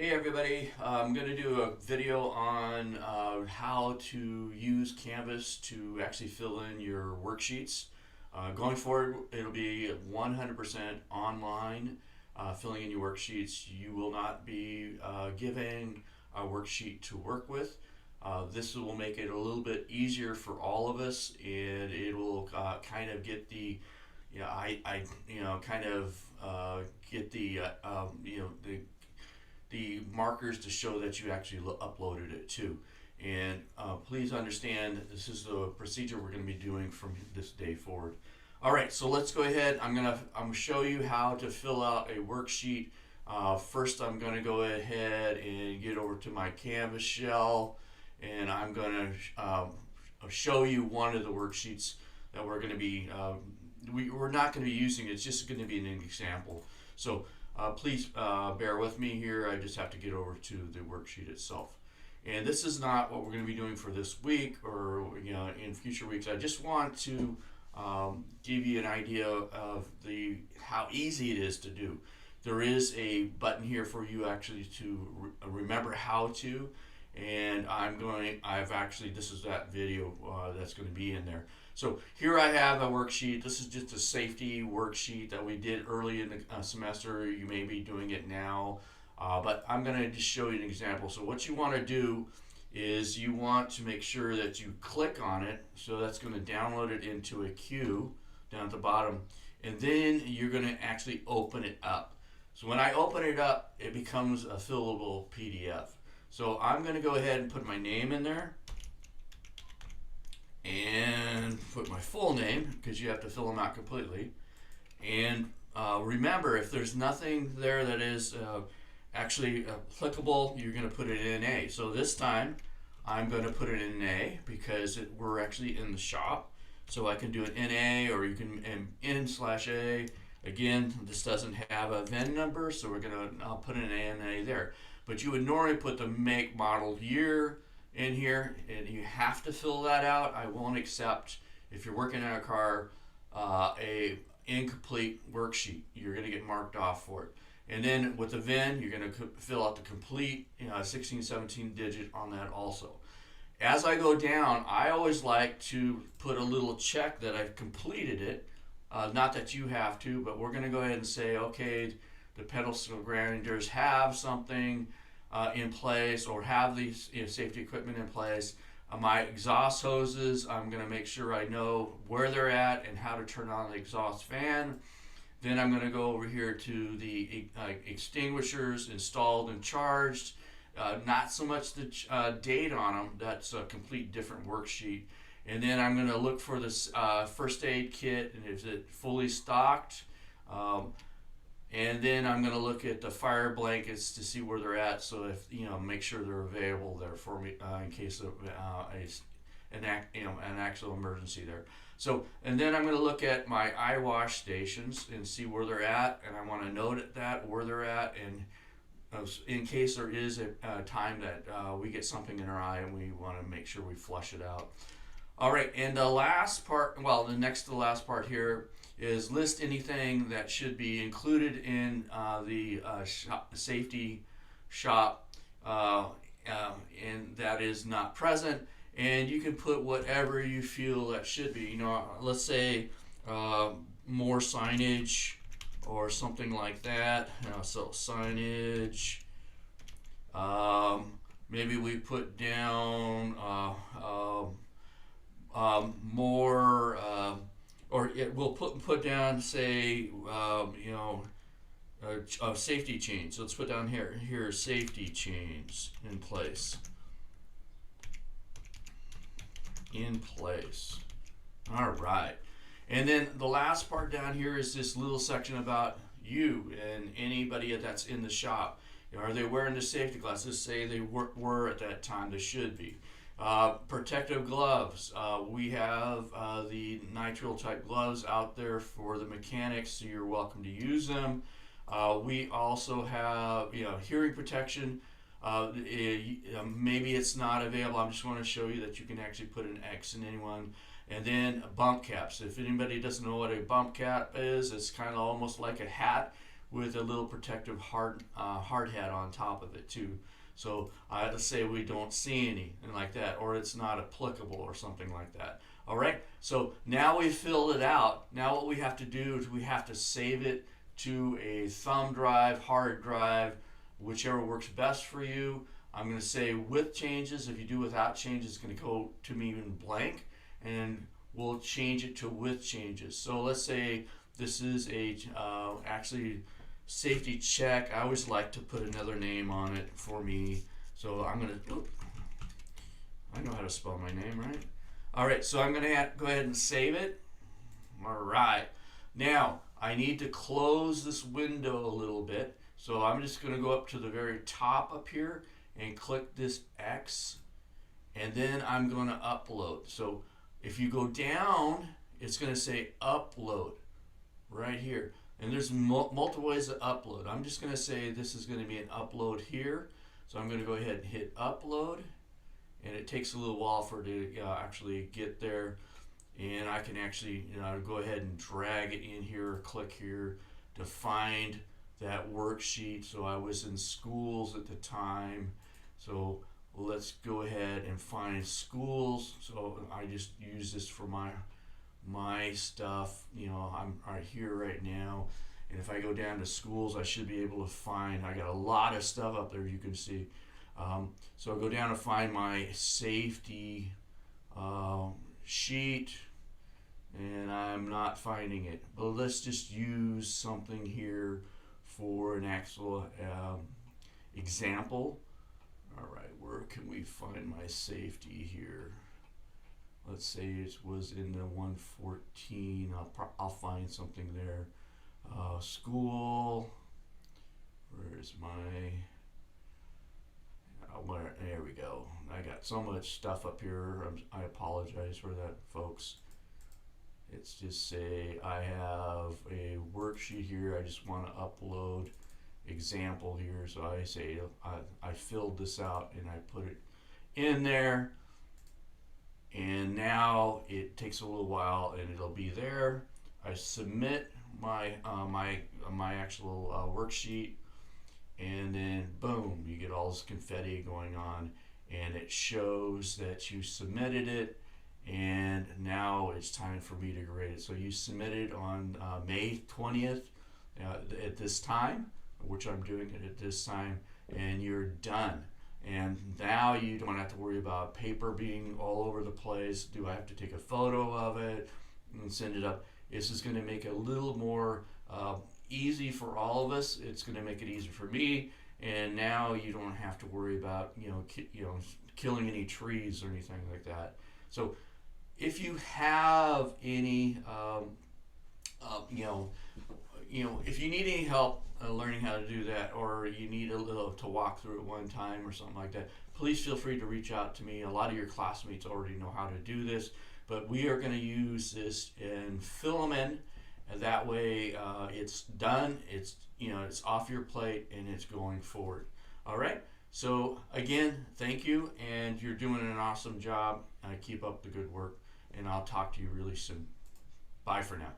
Hey everybody, I'm going to do a video on how to use Canvas to actually fill in your worksheets. Going forward, it'll be 100% online filling in your worksheets. You will not be given a worksheet to work with. This will make it a little bit easier for all of us, and it will kind of get the kind of get the markers to show that you actually uploaded it too. And please understand this is the procedure we're going to be doing from this day forward. All right, so let's go ahead. I'm gonna show you how to fill out a worksheet. First, I'm gonna go ahead and get over to my Canvas shell, and I'm gonna show you one of the worksheets that we're going to be we're not going to be using. It's just going to be an example. So please bear with me here. I just have to get over to the worksheet itself. And this is not what we're going to be doing for this week or in future weeks. I just want to give you an idea of how easy it is to do. There is a button here for you actually to remember how to, and this is that video that's going to be in there. So here I have a worksheet. This is just a safety worksheet that we did early in the semester. You may be doing it now, but I'm going to just show you an example. So what you want to do is you want to make sure that you click on it. So that's going to download it into a queue down at the bottom, and then you're going to actually open it up. So when I open it up, it becomes a fillable PDF. So I'm going to go ahead and put my name in there and put my full name, because you have to fill them out completely. And remember, if there's nothing there that is actually applicable, you're going to put it in A. So this time I'm going to put it in A because we're actually in the shop. So I can do it in A, or you can in/A. Again, this doesn't have a VIN number, so I'll put an A and A there. But you would normally put the make, model, year in here, and you have to fill that out. I won't accept, if you're working on a car, a incomplete worksheet. You're going to get marked off for it. And then with the VIN, you're going to fill out the complete 16, 17 digit on that also. As I go down, I always like to put a little check that I've completed it. Not that you have to, but we're going to go ahead and say, okay, the pedestal grinders have something in place, or have these safety equipment in place. My exhaust hoses, I'm going to make sure I know where they're at and how to turn on the exhaust fan. Then I'm going to go over here to the extinguishers installed and charged. Not so much the date on them. That's a complete different worksheet. And then I'm going to look for this first aid kit, and is it fully stocked? And then I'm going to look at the fire blankets to see where they're at, so if make sure they're available there for me in case of an actual emergency there. So, and then I'm going to look at my eye wash stations and see where they're at, and I want to note that where they're at, and in case there is a time that we get something in our eye and we want to make sure we flush it out. All right, and the last part, well, the next to the last part here is list anything that should be included in the safety shop and that is not present. And you can put whatever you feel that should be. Let's say more signage or something like that. So signage. Maybe we put down more, or we'll put down, say, safety chains. So let's put down here safety chains in place. All right. And then the last part down here is this little section about you and anybody that's in the shop. Are they wearing the safety glasses? Say they were at that time. They should be. Protective gloves. We have the nitrile type gloves out there for the mechanics, so you're welcome to use them. We also have hearing protection. Maybe it's not available. I just want to show you that you can actually put an X in anyone. And then bump caps. If anybody doesn't know what a bump cap is, it's kind of almost like a hat with a little protective hard hat on top of it too. So I have to say we don't see any and like that, or it's not applicable or something like that. All right, so now we filled it out. Now what we have to do is we have to save it to a thumb drive, hard drive, whichever works best for you. I'm going to say with changes. If you do without changes, it's going to go to me in blank, and we'll change it to with changes. So let's say this is a actually safety check. I always like to put another name on it for me. So I'm going to, I know how to spell my name, right? All right, so I'm going to go ahead and save it. All right. Now, I need to close this window a little bit. So I'm just going to go up to the very top up here and click this X, and then I'm going to upload. So if you go down, it's going to say upload right here. And there's multiple ways to upload. I'm just going to say this is going to be an upload here. So I'm going to go ahead and hit upload, and it takes a little while for it to actually get there. And I can actually go ahead and drag it in here, or click here to find that worksheet. So I was in schools at the time. So let's go ahead and find schools. So I just use this for my stuff. I'm right here right now. And if I go down to schools, I should be able to find, I got a lot of stuff up there you can see. So I'll go down and find my safety sheet, and I'm not finding it. But let's just use something here for an actual example. All right, where can we find my safety here? Let's say it was in the 114. I'll find something there. School. Where's my? There we go. I got so much stuff up here. I apologize for that, folks. It's just say I have a worksheet here. I just want to upload example here. So I say I filled this out and I put it in there. And now it takes a little while and it'll be there. I submit my my actual worksheet, and then boom, you get all this confetti going on, and it shows that you submitted it. And now it's time for me to grade it. So you submitted on May 20th at this time, which I'm doing it at this time, and you're done. And now you don't have to worry about paper being all over the place. Do I have to take a photo of it and send it up? This is going to make it a little more easy for all of us. It's going to make it easier for me. And now you don't have to worry about killing any trees or anything like that. So if you have any if you need any help learning how to do that, or you need a little to walk through it one time or something like that, please feel free to reach out to me. A lot of your classmates already know how to do this, but we are going to use this and fill them in, and that way it's done. It's it's off your plate and it's going forward. All right. So again, thank you, and you're doing an awesome job. Keep up the good work, and I'll talk to you really soon. Bye for now.